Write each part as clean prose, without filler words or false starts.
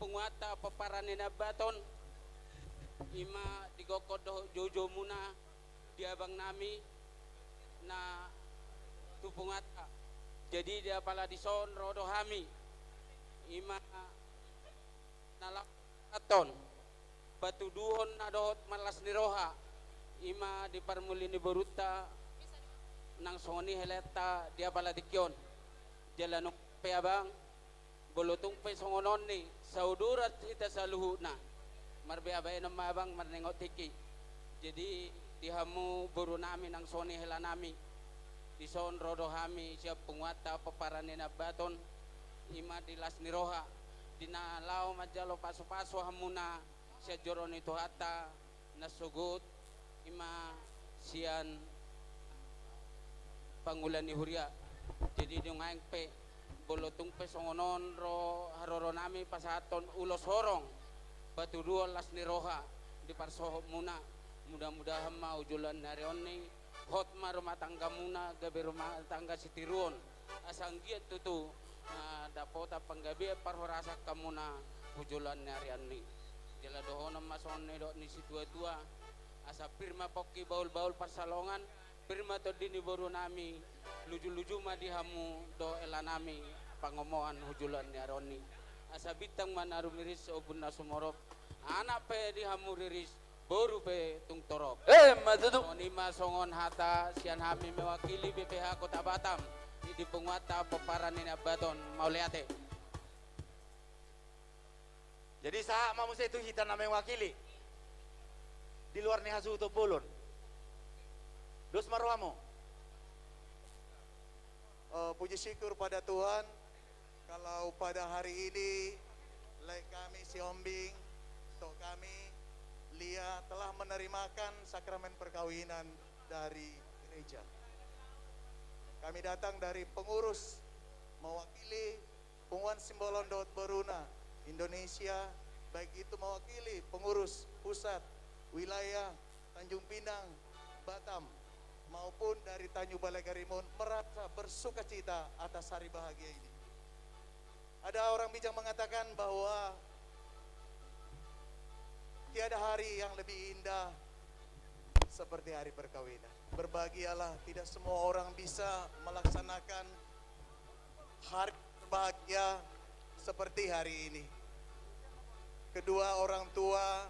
penguata peparane na baton ima digokodo jojo muna diabang nami na tupungata jadi dia pala dison rodo hami ima nalak aton batu duhon nadohot malas niroha ima di parmulini boruta nang soni heleta dia pala dikyon jalanok peabang bolotung pe songonon ni saudurat hita saluhu na marbeabay na mabang marningot tiki jadi dihamu buru nami nang soni hela nami dison rodo hami siap penguata peparane na baton ima dilas niroha dinalaw majalo paso-paso hamuna siya joron ito hata nasugot ima siyan pangulan ni Hurya jadi yung ngayon pe bolotong pe songonon ro haroro nami pasaton ulos horong batuduan las niroha di parsoho muna mudah-mudahan mau julan narion ni hot rumah tangga muna gabi rumah tangga sitiruon asang giat tutu dapota panggabi parhorasa kamuna hujulan narian ni jala dohona mason ni do ni situa-tua asa pirma poki baul-baul parsalongan pirma to dini boru nami luju-luju madihamu do elanami pangomohan hujulan narion ni asa bitang manarumiris obun nasumorop anak pe dihamu riris boru pe tung torok Matutu Sonima songon hata sian hami mewakili BPH Kota Batam di penguata peparan ini baton mauliate. jadi sah mamu itu hitan namanya wakili di luar nih hasu untuk bolon dos marwamo puji syukur pada Tuhan kalau pada hari ini like kami Siombing tok kami Lia telah menerimakan sakramen perkawinan dari gereja. Kami datang dari pengurus mewakili Pengumuman Simbolon Daud Beruna Indonesia, baik itu mewakili pengurus pusat wilayah Tanjung Pinang, Batam maupun dari Tanjung Balai Karimun merasa bersuka cita atas hari bahagia ini. Ada orang bijak mengatakan bahwa tiada hari yang lebih indah seperti hari perkawinan. Berbahagialah, tidak semua orang bisa melaksanakan hari berbahagia seperti hari ini. Kedua orang tua,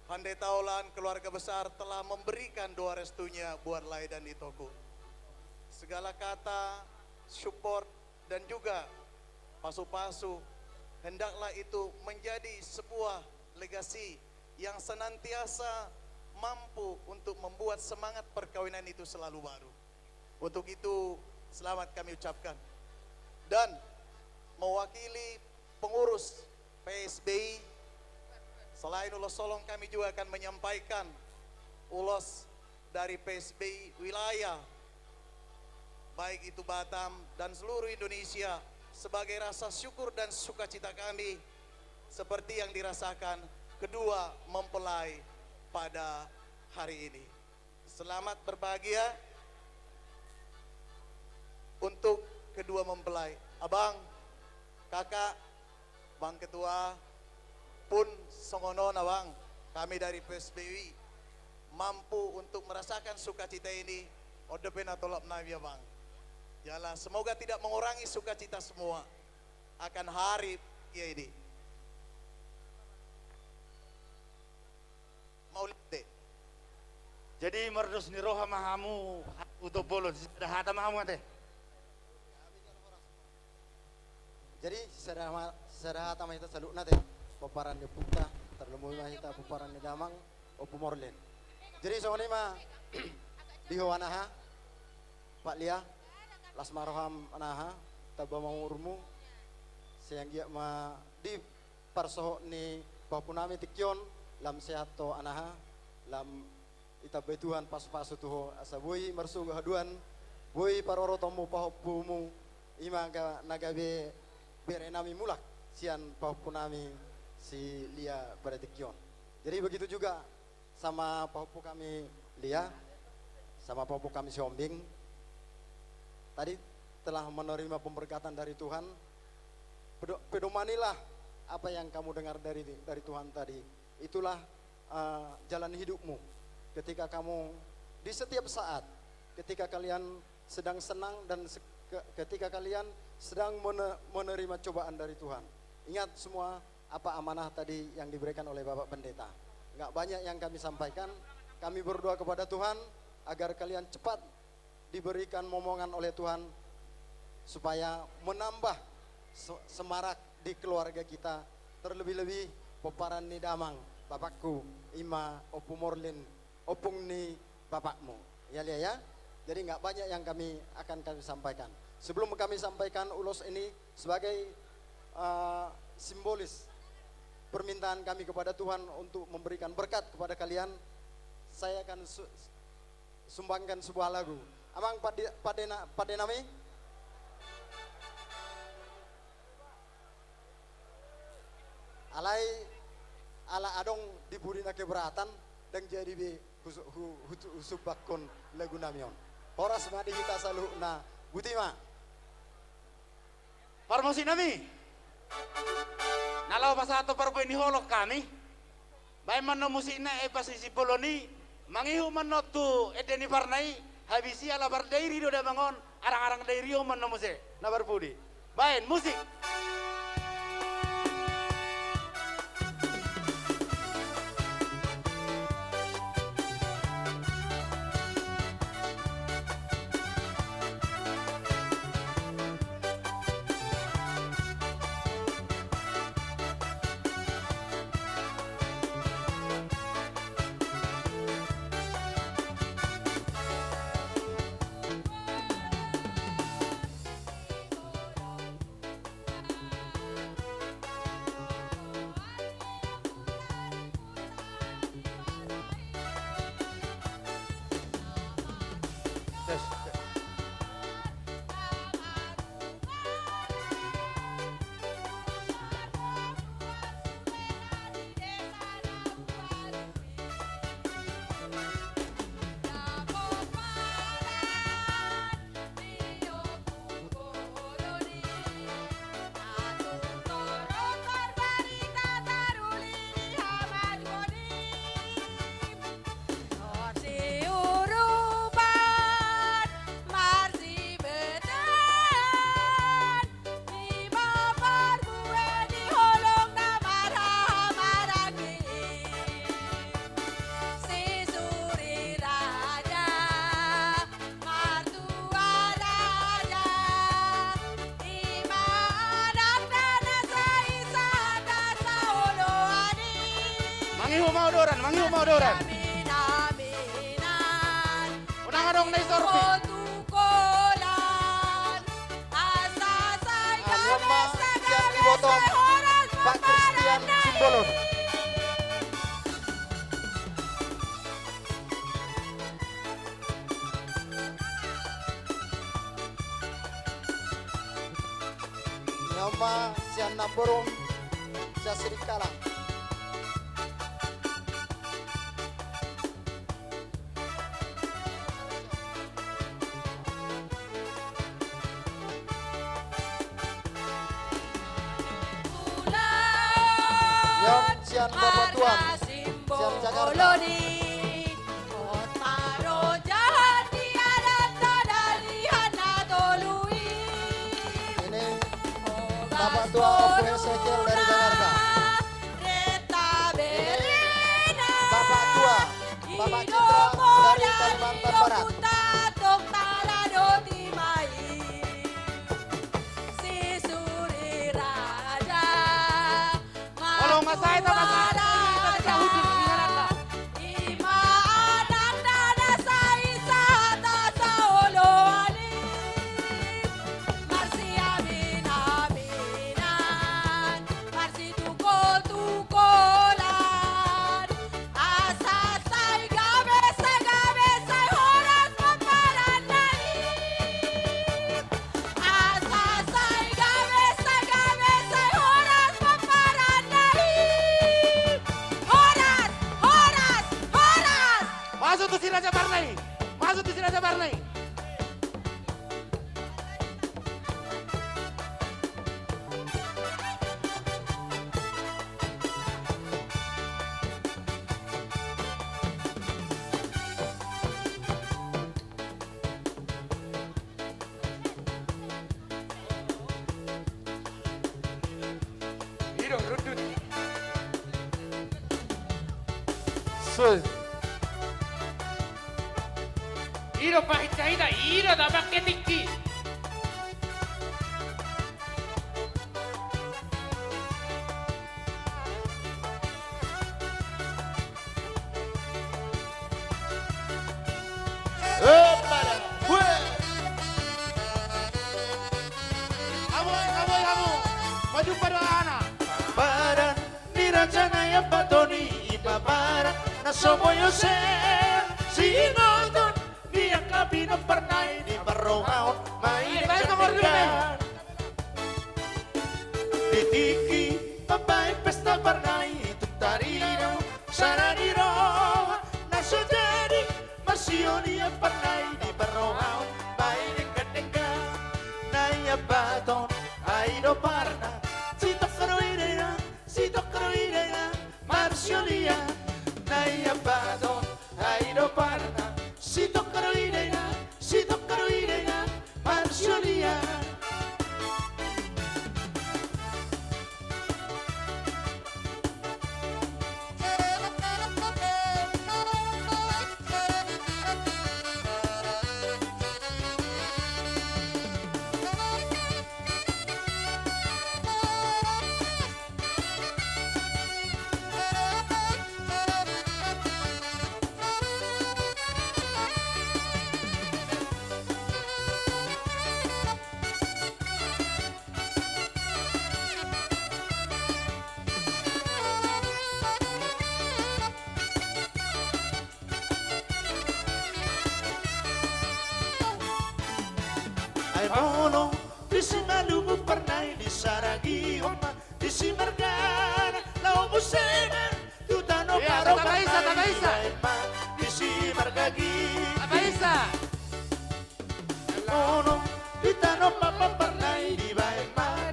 Handai Taulan, keluarga besar telah memberikan doa restunya buat Lai dan Itoko. Segala kata, support, dan juga pasu-pasu, hendaklah itu menjadi sebuah legasi yang senantiasa mampu untuk membuat semangat perkawinan itu selalu baru. Untuk itu, selamat kami ucapkan. Dan mewakili pengurus PSBI, selain ulos solong kami juga akan menyampaikan ulos dari PSBI wilayah, baik itu Batam dan seluruh Indonesia, sebagai rasa syukur dan sukacita kami seperti yang dirasakan kedua mempelai pada hari ini. Selamat berbahagia untuk kedua mempelai. Abang, kakak, bang ketua pun songonon abang, kami dari PSBI mampu untuk merasakan sukacita ini. Odepen atolap nabi abang. Jala, semoga tidak mengurangi sukacita semua akan hari ini. Maulid. jadi merdos niroha mahamu untuk bolon sudah hata mahamu teh Jadi secara hata mahita salukna teh paparan di puta terlemu mahita paparan di damang o pumorlen. Jadi soalnya mah dihoanaha Pak Lia lasmaroham anaha tabamang urmu siang gia ma di parsoho ni papunami tikyon lam sehat to anaha lam itabetuhan pas-pasu tuho asabui marsuga haduan bui paroro tomu pahopumu ima ga nagabe berenami mulak sian pahopunami si Lia Baratikyon. Jadi begitu juga sama pahopu kami Lia sama pahopu kami Siombing tadi telah menerima pemberkatan dari Tuhan. Pedomanilah apa yang kamu dengar dari Tuhan tadi, itulah jalan hidupmu. Ketika kamu di setiap saat, ketika kalian sedang senang dan ketika kalian sedang menerima cobaan dari Tuhan, ingat semua apa amanah tadi yang diberikan oleh Bapak Pendeta. Nggak banyak yang kami sampaikan. Kami berdoa kepada Tuhan agar kalian cepat diberikan momongan oleh Tuhan supaya menambah semarak di keluarga kita, terlebih-lebih peparan ni damang bapakku ima opu morlin opung ni bapakmu ya Lia ya. Jadi nggak banyak yang kami sampaikan. Sebelum kami sampaikan ulos ini sebagai simbolis permintaan kami kepada Tuhan untuk memberikan berkat kepada kalian, saya akan sumbangkan sebuah lagu. Amang padenami alai ala adong dibudina keberatan dan jadi be husubakon lagu namion horas madi kita salu na butima Parmosi nami. Nalau pasato parpo ini holok kami. Baik mano musina pasisi poloni mangihu mano tu edeni parnai habisi ala bardairi do da bangon arang-arang dairi o mano muse na barpudi. Baik musik. Mangihu mau doran. Unang adong na isorpi. Alama siap dibotong Pak Christian Simbolon. Nama sian naborum sia serikala. Sian Bapak Tuan, sian Jakarta. Ini Bapak Tua Opu Ezekiel dari Jakarta. Bapak Tua, Bapak Citra dari Kalimantan Barat. Kalau nggak saya tak Iro rudut. Sus. Iro pahit cahida. Iro dapat ketikki. Kamu. Maju pada anak. Para nirajana ya batoni ibabara na somoyo se sinodon dia kabino pernai di barongaon mai ketinggalan ditiki papai pesta pernai tutarino saraniro na sojadi masioni ya pernai di barongaon mai ketinggalan na ya baton aido parna si toccano idea, Marsiolia, Naya Badon, Aido Parna, si toccano idea, Marsiolia. Ai mono, di simalumu pernai di saragi oma, di simargana, lau busena, tutano Ya, karo Tata Isa, Tata Isa. di simargagi. Apa Isa? Mono, di tano papa pernai di baema,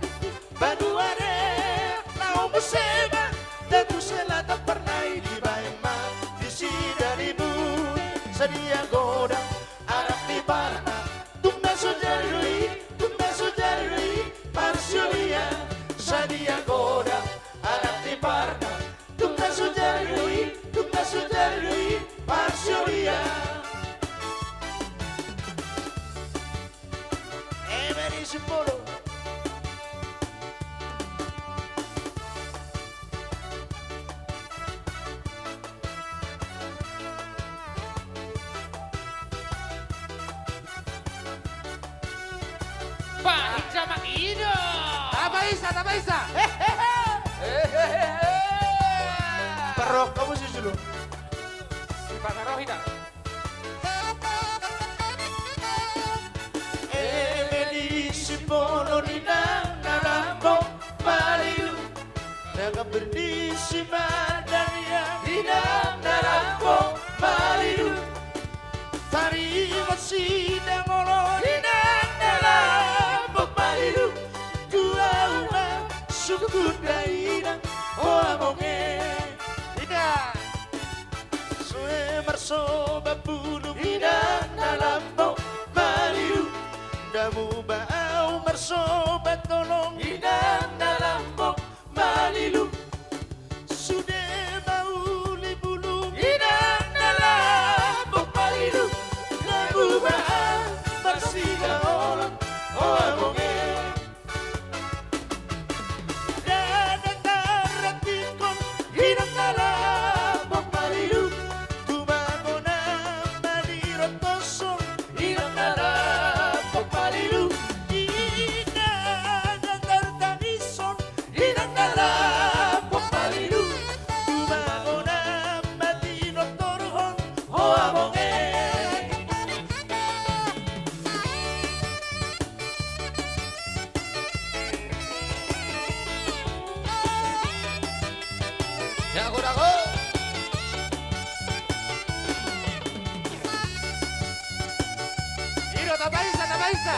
baduare, lau busena, datu selata pernai di baema, di sidaribu, sedia goda, arah di parna. Tumbe suggerui, Marsiolia, sadia goda, anak di parna. Tumbe suggerui, Marsiolia. Vedi simbolo. Pahit sama Iro. Apa Isa? Perok kamu sih dulu. Si Panarohida. Vedi simbolo di Nangarambo, Malilu. Naga berdissima Dania di Nangarambo, Malilu. Tari masih dangolo di Nangarambo, Malilu. Dua umat suku daerah, oh amonge. Tidak. Sue marso babulu di Nangarambo, Malilu. Damu bau marso batolong di Nangarambo, Malilu. Sudah bau libulu di Nangarambo, Malilu. Damu bau masih daolong, oh amonge. Dadang daratikon di Nangarambo, Malilu. Tumangona malirotosong di Nangarambo, Malilu. Inang tartanison di Nangarambo, Malilu. Tumangona malirotorohon, oh amonge. Jago. Iro, Tata Isa. Tata Isa.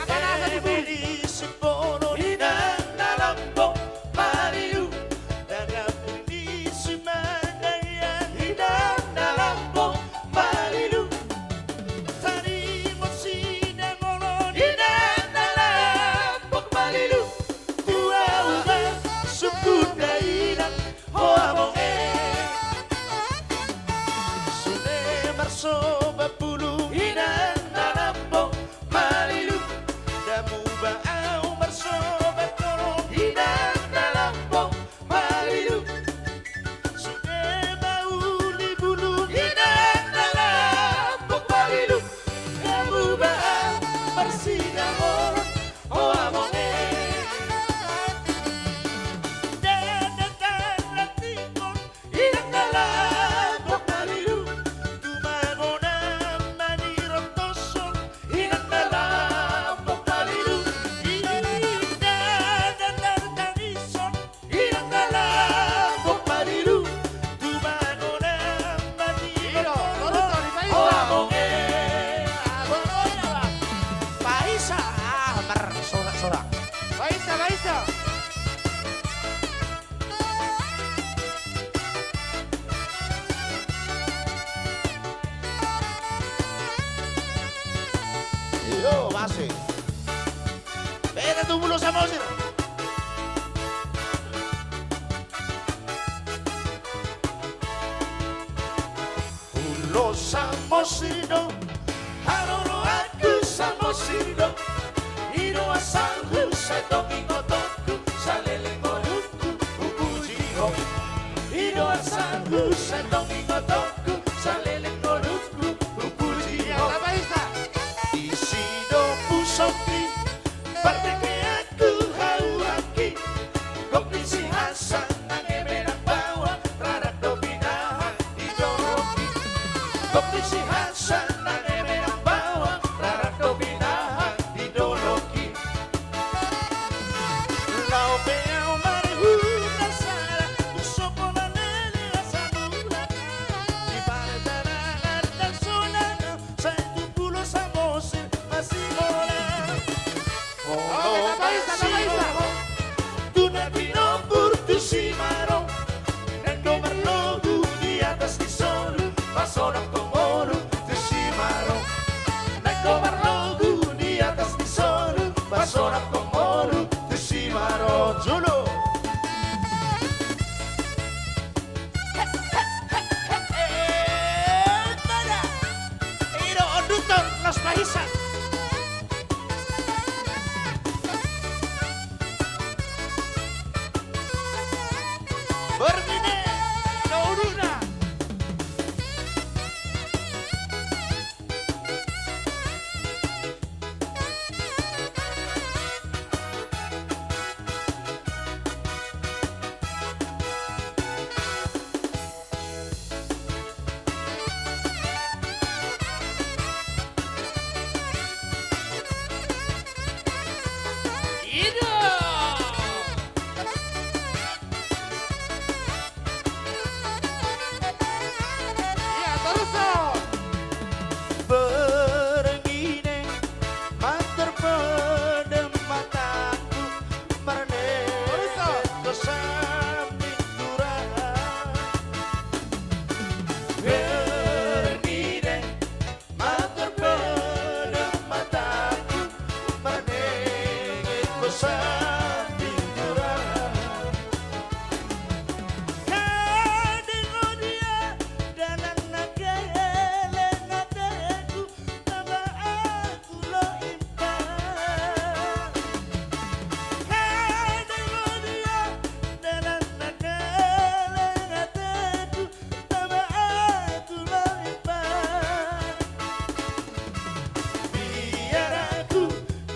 Apa nasa di bumi? Simbolo di Nangarambo, Malilu. Daga berdisi mandaya di Nangarambo, Malilu. Yo, masih. Beda tuh bulu Samosir. Pulau Samosir, haroro aku Samosir. Iro asal husai toki kotoku, salele ngoruku, upujiho. Iro asal husai toki kotoku, salele ngoruku, upujiho. Isido pusoki, parte que aku hauaki, komplisi hasan nange merah bawah, rarak dobinahan idoroki. Komplisi hasan nange merah bawah, rarak dobinahan idoroki. Lau beau marihuna sara, usopo manele asamula. Di bardaran dan sonana, satu pulau Samosir masih mola. Tu nabino burtu simaro, nando marlogu di atas di solo, pasona komoro tu simaro. Nando marlogu di atas di solo, pasona komoro tu simaro. Jolo. Mana? Iro oduton los pahisan. Bermine, Nauruna. Ido. Iya, terusan. Berengine mater pedem mataku marne kesamping duraan. Berengine mater pedem mataku marne kesamping duraan. Kadang dia dalam nagele nadaku nama aku lo impan. Kadang dia dalam nagele nadaku nama aku lo impan. Biar aku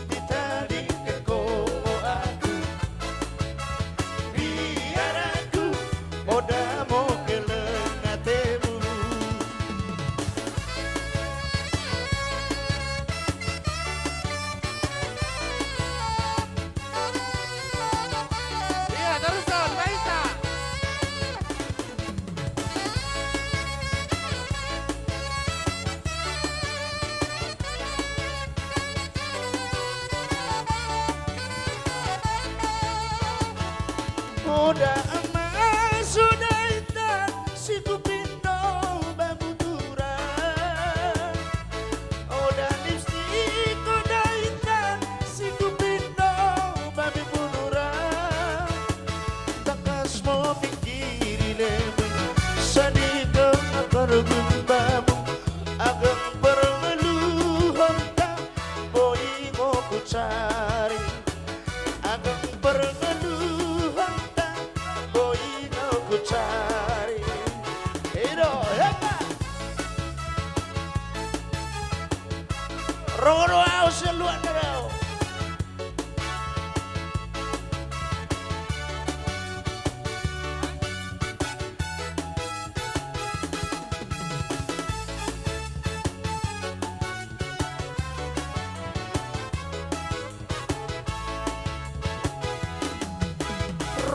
ditarik ke komo aku. Biar aku odamu ke lengatemu. Iya, terusan, Raisa. Udah emas, sudah indah, si kupindo bambu durang. Udah lipstick, udah indah, si kupindo bambu durang. Takas mo pikiri lemeng, sadito akarugumbamu, agang permeluhon ka, boy mo ku cari. Agang permeluhon ka, boy mo ku cari. Edo, hebat. Roro au seluan rao.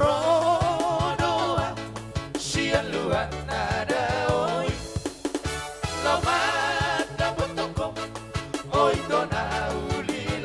Rodoa, sian luan nada oi. Lau mata potoko, oi dona uli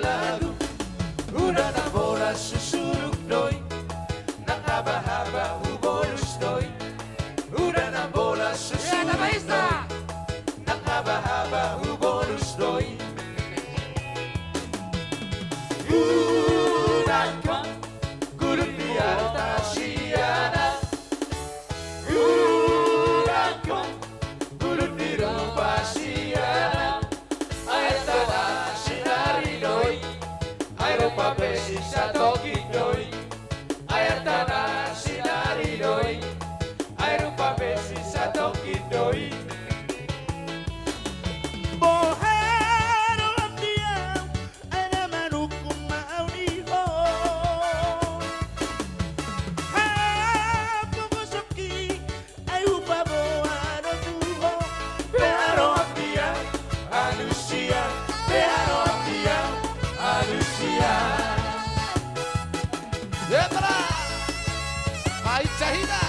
Syahida.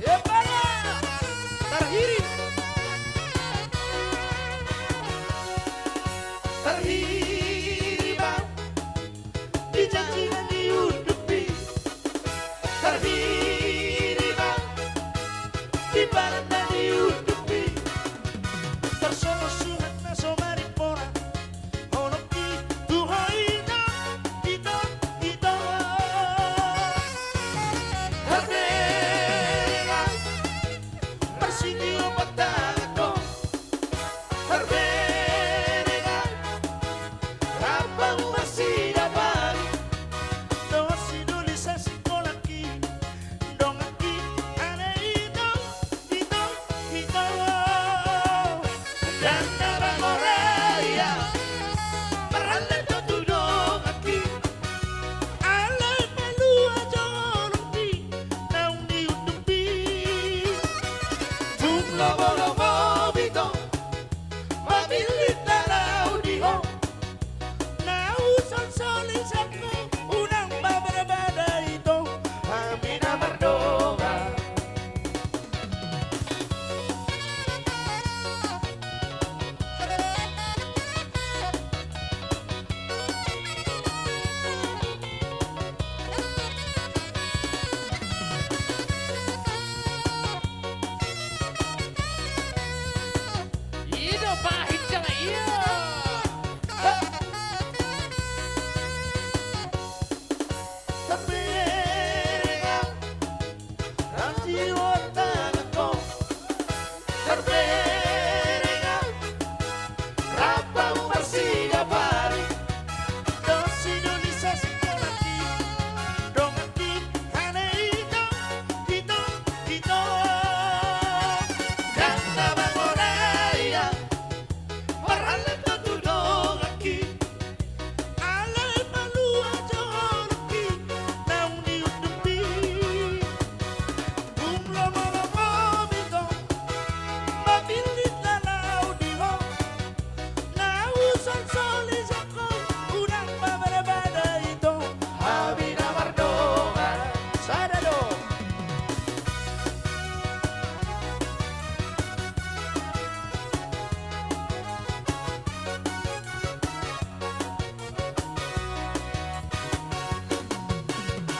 Ya para terhiri bang dijanji dan diudupi, terhiri bang dibalas dan diudupi, tersusun na somaripora honoki tuhaina ito Herbera persidio patago Herbera rapang masih dapat dos inulisan sikolaki dong aki ane ito dan nabang oraya meralat tutudong aki alay malua jolong di naung diutupi lobo bito mabilit na raw diho nausan solis ako unang babarabada ito amin na mardonga Ino pahit siya nga iyo. Terbera ang jiwatan ako Terbera rapang bersih pari dos Indonesia sikolaki dong aki ane ito dan nabang oraya meralat tutudong aki alay malua jolaki naung diutupi lobo bito mabilit na raw diho nausan solis ako unang babarabada ito habi na mardonga sana dong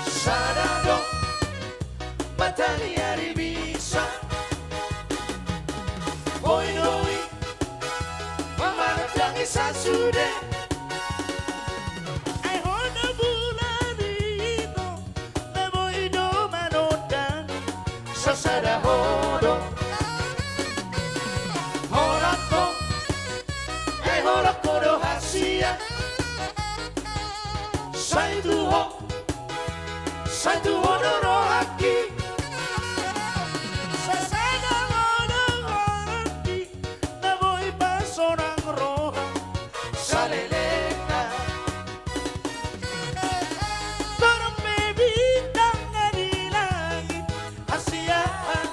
Sarado Batani ari bisa Boy noi Mamaratang isa sude Ay hona bulan dito Na boy do manodan Sa sadahodo Horako Ay horako do hasia Sai tuho no haki Sasana no haki Na boy pasonang roha Salelena Torang may bintang na di langit Hasiyahan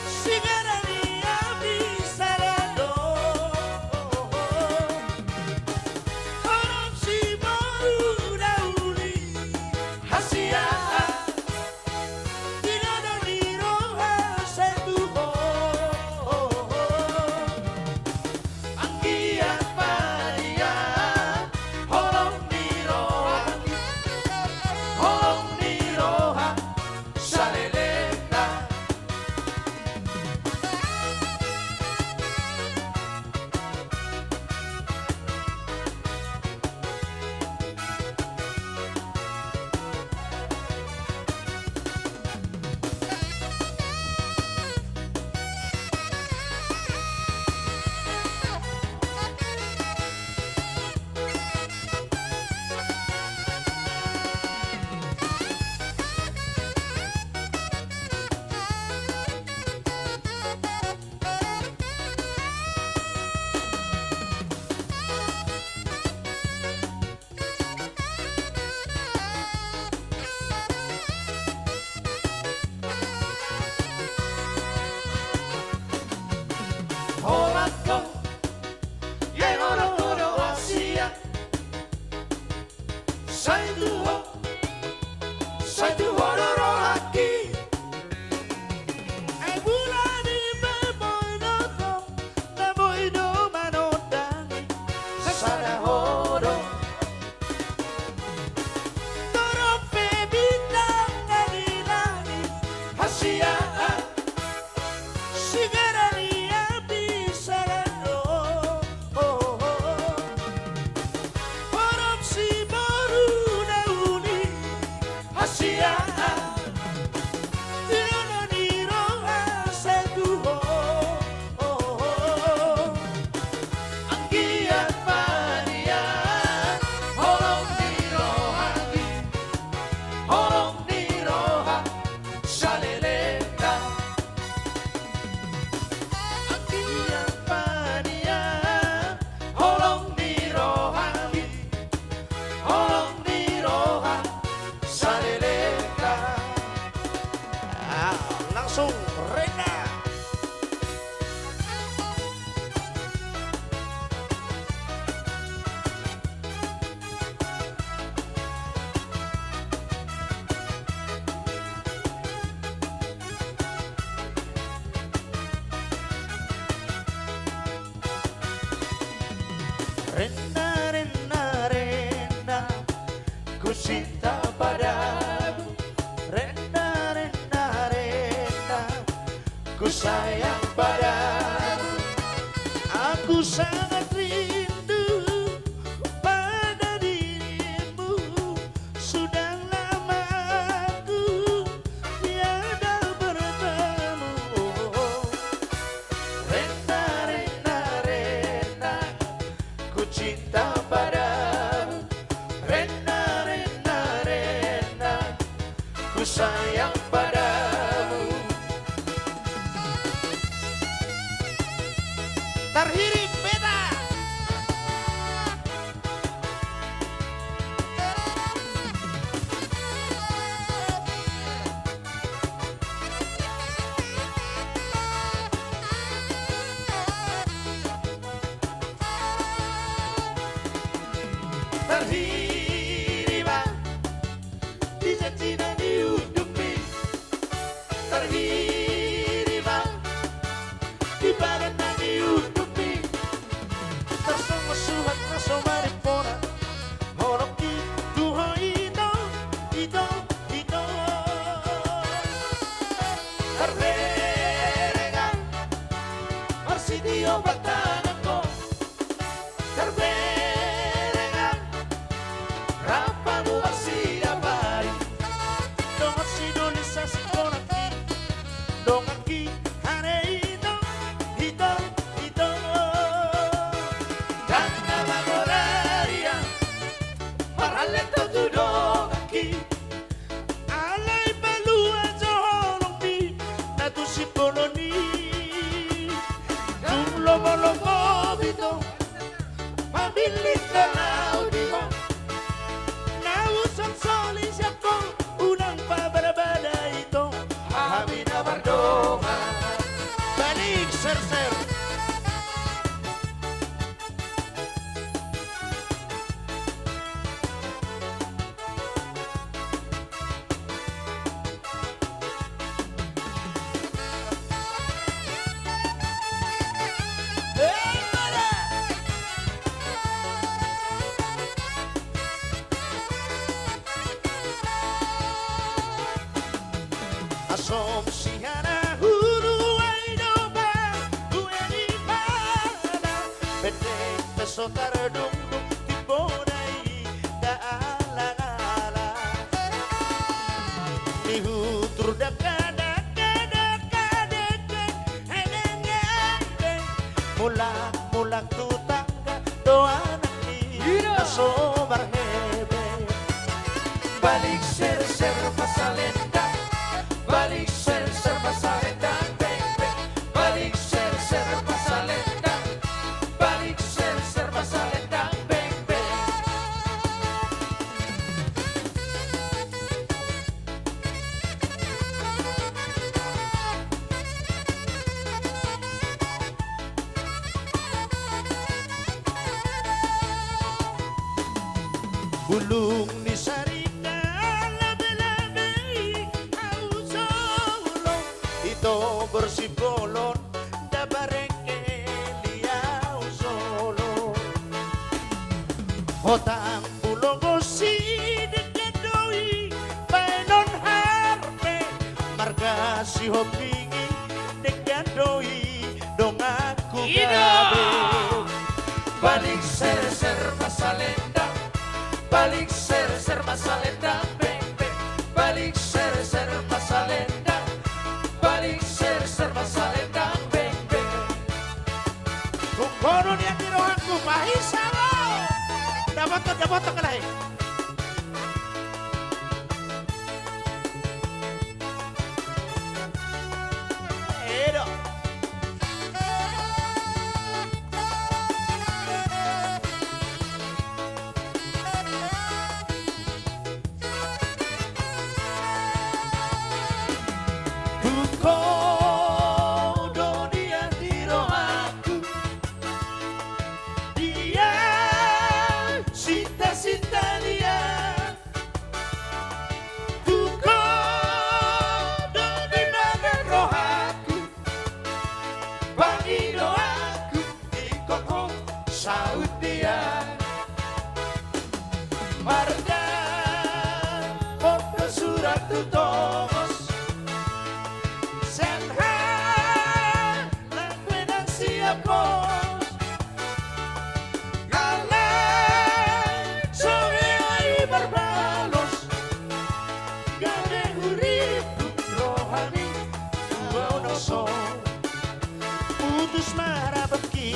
Sigara niya bisarado Torang si baru dauli Hasiyahan tu hororo haki ai bulani bemoy no to na boy no manodani sana horo toro fe bintang nani nani hasia sigarani api sarano Porop si baru nauni hasia Tirana niro aseduho Anggiat manian Horong niro hagi Horong niro ha Salelenda Anggiat manian Horong niro hagi Horong niro ha Salelenda Langsung Rena Rena, Rena, Rena Ku cinta padamu Rena, Rena, Rena Ku sayang padamu Aku sangat rindu pada dirimu Sudah lama aku tiada bertemu Rena, Rena, Rena Ku cinta padamu Rena, Rena, Rena Ku sayang padamu Terhirim beta Terhiriba dijanjikan dihidupi Terhiriba di badan dan dihidupi Tersungguh suhat rasa maripona Horok itu hito, hito, hito Terberengan Marsidio batanganku Terberengan Rapamu marsidapari Dong sidolisasi konaki Dong aki hane hito, hito, hito Dana magoraria Paraleto tu dong aki Alay balua joholong di Natu si poloni Tung lomo-lomo bito Mabilis ka laudimo Nausang soli siako Unang pabarabada ito Hamina bardonga Balik ser-ser Asomsiana huru ay doba Bueni mana Bedeng pesotar dungdung Tibonai Daala-ala Nihutur daka-daka-daka-daka Hedeng-hedeng Mulak-mulak tu tangga Doa naki Nasobar hebe Balik ser-ser pasalenda Balik ser-ser pasalenda beng-beng Balik ser-ser pasalenda Balik ser-ser pasalenda beng-beng Bulung ni sarina labe-labe si hopingi negandoi dong aku Ida. gabe balik ser masalenda balik ser masalenda beng beng balik ser masalenda balik ser masalenda beng beng kung kono niya tirohan ko pahisa mo dapat ka lahi Edo Kau dunia tiro aku dia cinta dia Tuko dunia roh aku bagi doaku di koko saud dia marga foto surat tutos Senha la pedacíamos Gala sobre ahí barbalos Gane hurip rohani Dua unoso Putus maharapaki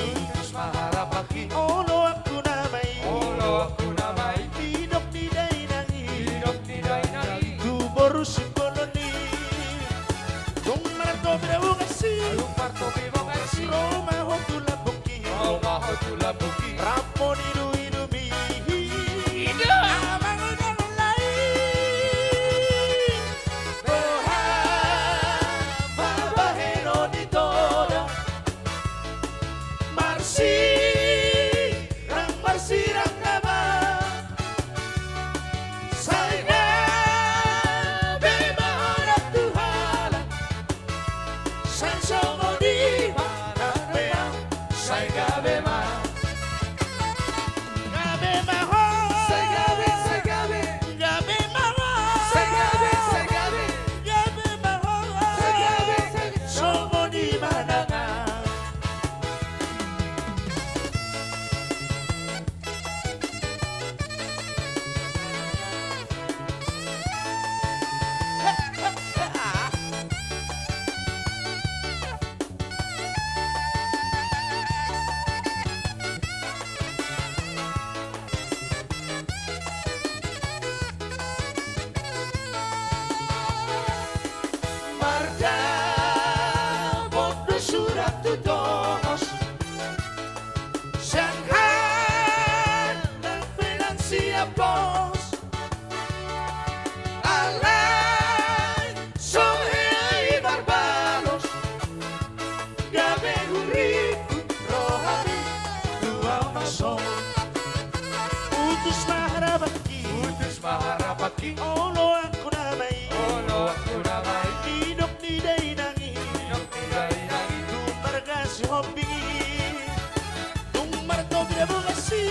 Olo aku namai Hidop di dainangi Tu boru simboloni Kung marto bravo kasi Roma ho tu la buki Rapo niru inumi Ida. Amang udang lain Boha babaheno di toda Marsi rang nama Saya beba orang Tuhan Saya songo di mana bea Saya gabe ma Gabe ma ho Gabe ma ho Gabe ma ho Songo di mana nga Marga bodo surat tutos Shanghai dan financiapos Alay sohei barbalos Gabe huriku rohani Dua unoso Utus maharapaki Olo aku namai Hidop ni dainangi Tung margasi hobi Tung marto binabugasi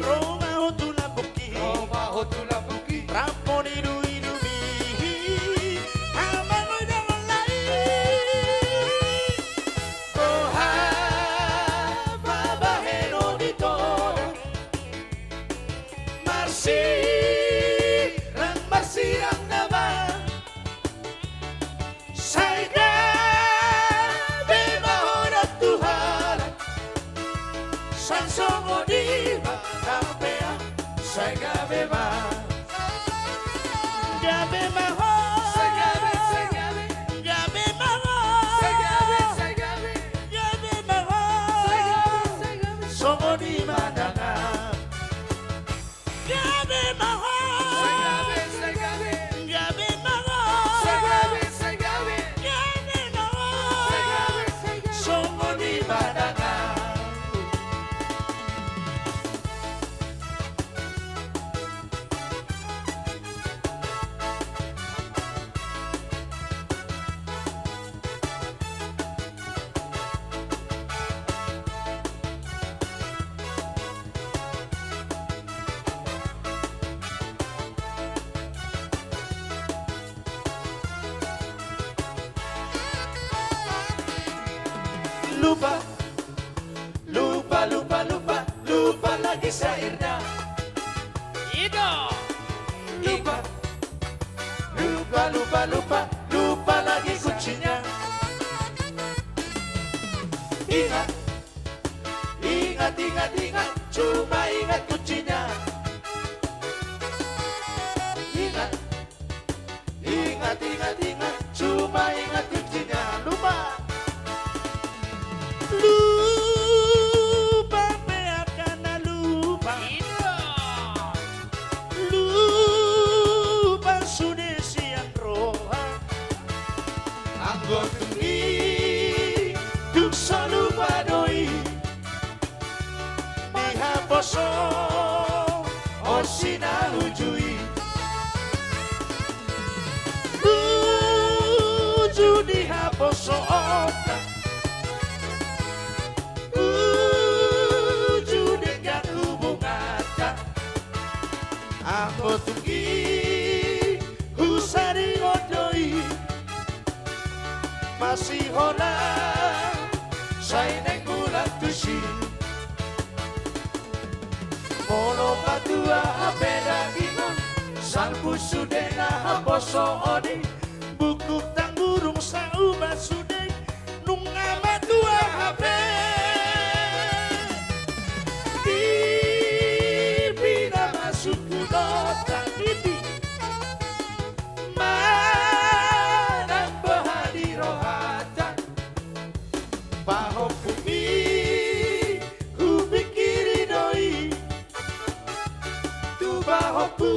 Roma ho tu la buki Rapo niru inumi Amang udang lain Boha babaheno di toda Marsi rang nama Saya beba orang Tuhan San songo di mana bea Saya beba Gabe ma ho Gabe ma ho Gabe ma ho Songo di mana nga Gabe ma ho Gabe ma ho Gabe ma ho Songo di mana nga lupa, lupa, lupa, lupa, lupa lagi syairnya. Ido. Ingat, lupa, lupa, lupa, lupa lagi kuncinya. Ingat, ingat, ingat, ingat, cuma ingat kuncinya. Ingat, ingat, ingat, ingat, cuma ingat kuncinya. Lupa, lupa, biarkan lupa. Ido. Lupa sudah siang roha. Anggo tungi, tuk lupa doi. Miha poso, osina hujui. Ujudi haposo ota. Ujudi gak hubungata. Aku tungi, husari odoi. Masih hona, saya neng bulan tusi. Molo patua beda ginon, salpu sudena haposo odi. Buku tanggurung sauba sudeng, nunga matua habe. Tipi nama suku nota tipi. Manang bahadi rohatan, pahok bumi, ku pikiri doi. Tu bahokku,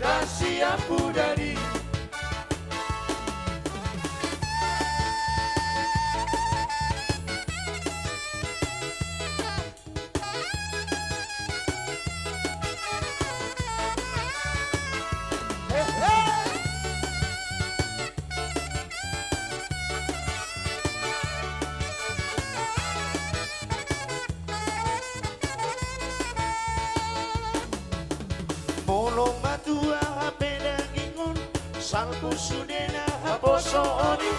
tak siapu dari. Molo matua beda gingon, salku sudena haposo oni.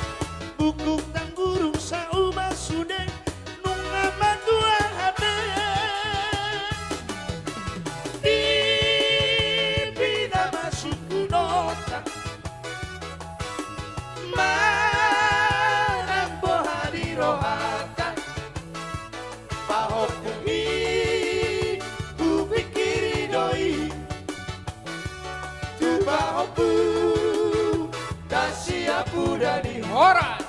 Buku tanggurung sauba sudeng, nunga matua habe. Tipi nama suku nota, manang bohadi rohatan. Pahok bumi, ku pikiri doi. Tu bahoku, tak siapu dari Horas.